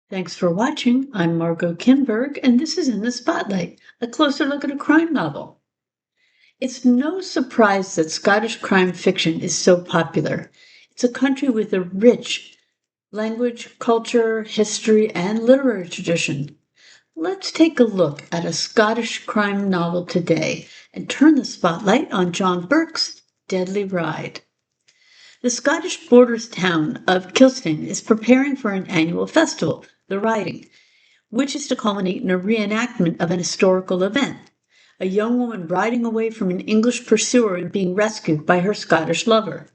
Thanks for watching. I'm Margot Kinberg, and this is In the Spotlight, a closer look at a crime novel. It's no surprise that Scottish crime fiction is so popular. It's a country with a rich language, culture, history, and literary tradition. Let's take a look at a Scottish crime novel today and turn the spotlight on John Burke's Deadly Ride. The Scottish borders town of Kilston is preparing for an annual festival, the Riding, which is to culminate in a reenactment of an historical event, a young woman riding away from an English pursuer and being rescued by her Scottish lover.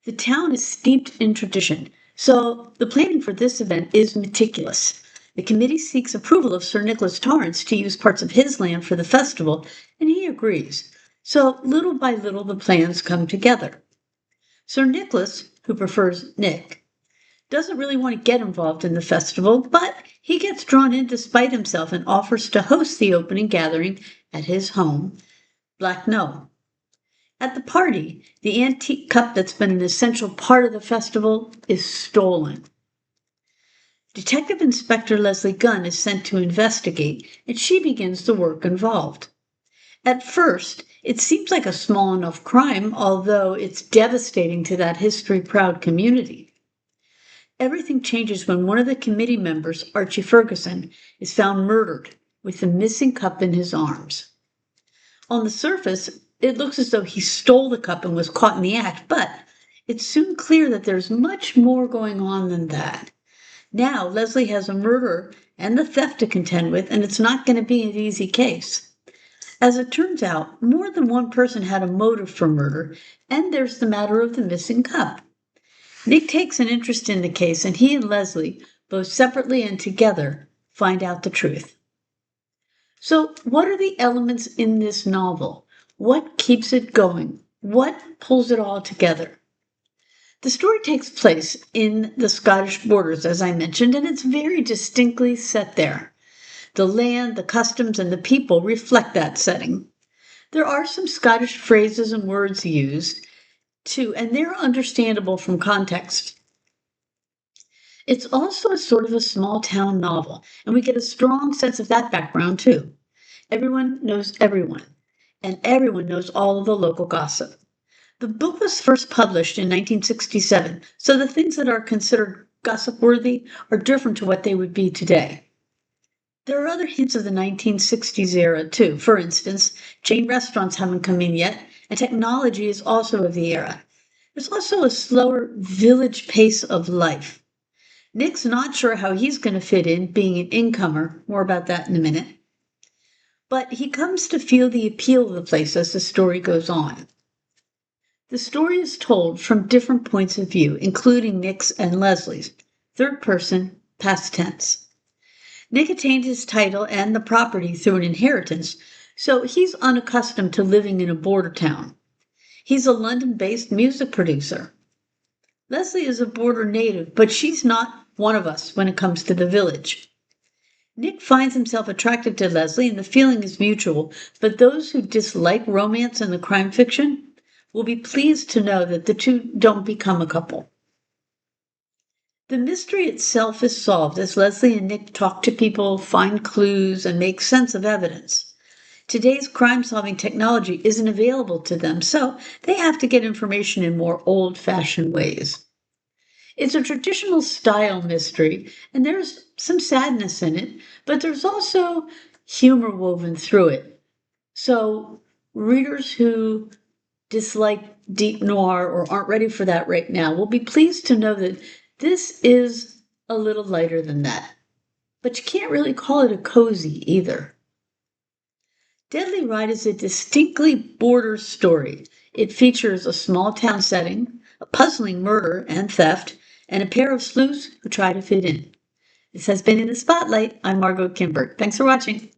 The town is steeped in tradition, so the planning for this event is meticulous. The committee seeks approval of Sir Nicholas Torrance to use parts of his land for the festival, and he agrees. So little by little the plans come together. Sir Nicholas, who prefers Nick, doesn't really want to get involved in the festival, but he gets drawn in despite himself and offers to host the opening gathering at his home, Blacknoe. At the party, the antique cup that's been an essential part of the festival is stolen. Detective Inspector Leslie Gunn is sent to investigate, and she begins the work involved. At first, it seems like a small enough crime, although it's devastating to that history-proud community. Everything changes when one of the committee members, Archie Ferguson, is found murdered with the missing cup in his arms. On the surface, it looks as though he stole the cup and was caught in the act, but it's soon clear that there's much more going on than that. Now, Leslie has a murderer and the theft to contend with, and it's not going to be an easy case. As it turns out, more than one person had a motive for murder, and there's the matter of the missing cup. Nick takes an interest in the case, and he and Leslie, both separately and together, find out the truth. So, what are the elements in this novel? What keeps it going? What pulls it all together? The story takes place in the Scottish borders, as I mentioned, and it's very distinctly set there. The land, the customs, and the people reflect that setting. There are some Scottish phrases and words used, too, and they're understandable from context. It's also a sort of a small town novel, and we get a strong sense of that background, too. Everyone knows everyone, and everyone knows all of the local gossip. The book was first published in 1967, so the things that are considered gossip-worthy are different to what they would be today. There are other hints of the 1960s era, too. For instance, chain restaurants haven't come in yet, and technology is also of the era. There's also a slower village pace of life. Nick's not sure how he's going to fit in, being an incomer. More about that in a minute. But he comes to feel the appeal of the place as the story goes on. The story is told from different points of view, including Nick's and Leslie's. Third person, past tense. Nick attained his title and the property through an inheritance, so he's unaccustomed to living in a border town. He's a London-based music producer. Leslie is a border native, but she's not one of us when it comes to the village. Nick finds himself attracted to Leslie, and the feeling is mutual, but those who dislike romance in the crime fiction will be pleased to know that the two don't become a couple. The mystery itself is solved as Leslie and Nick talk to people, find clues, and make sense of evidence. Today's crime-solving technology isn't available to them, so they have to get information in more old-fashioned ways. It's a traditional style mystery, and there's some sadness in it, but there's also humor woven through it. So readers who dislike deep noir or aren't ready for that right now will be pleased to know that this is a little lighter than that. But you can't really call it a cozy either. Deadly Ride is a distinctly border story. It features a small town setting, a puzzling murder and theft, and a pair of sleuths who try to fit in. This has been In the Spotlight. I'm Margot Kimberg. Thanks for watching.